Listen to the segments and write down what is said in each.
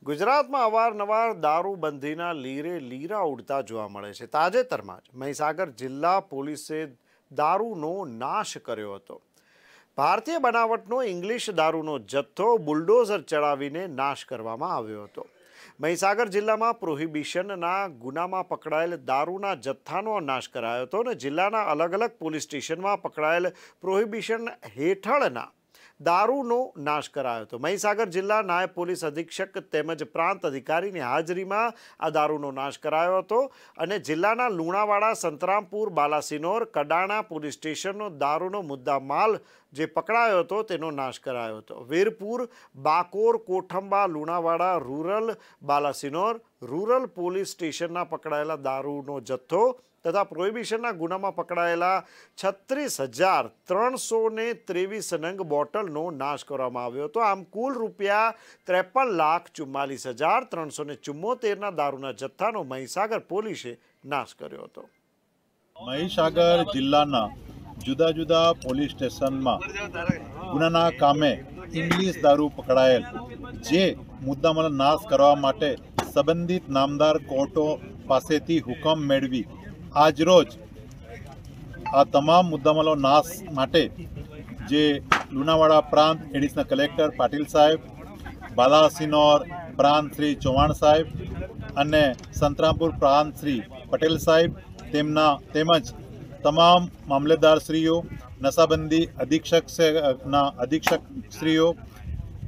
ગુજરાતમાં અવારનવાર દારૂબંધીના લીરે લીરા ઉડતા જોવા મળે છે। તાજેતરમાં જ મહીસાગર જિલ્લા પોલીસે દારૂનો નાશ કર્યો હતો। ભારતીય બનાવટનો ઇંગ્લિશ દારૂનો જથ્થો બુલડોઝર ચડાવીને નાશ કરવામાં આવ્યો હતો। મહીસાગર જિલ્લામાં પ્રોહિબિશનના ગુનામાં પકડાયેલ દારૂના જથ્થાનો નાશ કરાયો હતો અને જિલ્લાના અલગ અલગ પોલીસ સ્ટેશનમાં પકડાયેલ પ્રોહિબિશન હેઠળના દારૂનો નાશ કરાયો હતો। મહીસાગર જિલ્લા નાયબ પોલીસ અધિક્ષક તેમજ પ્રાંત અધિકારીની હાજરીમાં આ દારૂનો નાશ કરાયો હતો અને જિલ્લાના લુણાવાડા, સંતરામપુર, બાલાસિનોર, કડાણા પોલીસ સ્ટેશનનો દારૂનો મુદ્દામાલ જે પકડાયો હતો તેનો નાશ કરાયો હતો। Virpur, Bakor, Kothamba, Lunawada rural, Balasinor rural police સ્ટેશનના પકડાયેલા દારૂનો જથ્થો તથા પ્રોહિબિશનના ગુનામાં પકડાયેલા 36,323 નંગ બોટલનો નાશ કરવામાં આવ્યો હતો। આમ કુલ રૂપિયા 53,44,374ના દારૂના જથ્થાનો મહીસાગર પોલીસે નાશ કર્યો હતો। મહીસાગર જિલ્લાના જુદા જુદા પોલીસ સ્ટેશનમાં ગુનાના કામે ઇંગ્લિશ દારૂ પકડાયેલ જે મુદ્દામાલ નાશ કરવા માટે સંબંધિત નામદાર કોર્ટો પાસેથી હુકમ મેળવી આજરોજ આ તમામ મુદ્દામાલો નાશ માટે જે લુણાવાડા પ્રાંત એડિશનલ કલેક્ટર પાટીલ સાહેબ, બાલાસિનોર પ્રાંત શ્રી ચૌહાણ સાહેબ અને સંતરામપુર પ્રાંત શ્રી પટેલ સાહેબ તેમજ તમામ મામલેદારશ્રીઓ, નશાબંધી અધિક્ષકશ્રીઓ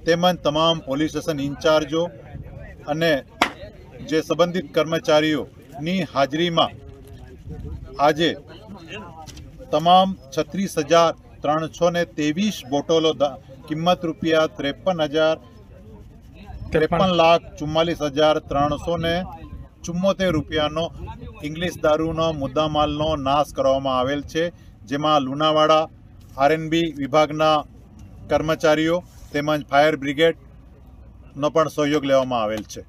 તેમજ તમામ પોલીસ સ્ટેશન ઇન્ચાર્જો અને જે સંબંધિત કર્મચારીઓની હાજરીમાં આજે તમામ 36,323 બોટલો કિંમત રૂપિયા 53,44,374 રૂપિયાનો ઇંગ્લિશ દારૂનો મુદ્દામાલનો નાશ કરવામાં આવેલ છે, જેમાં લુણાવાડા આરએનબી વિભાગના કર્મચારીઓ તેમજ ફાયર બ્રિગેડનો પણ સહયોગ લેવામાં આવેલ છે।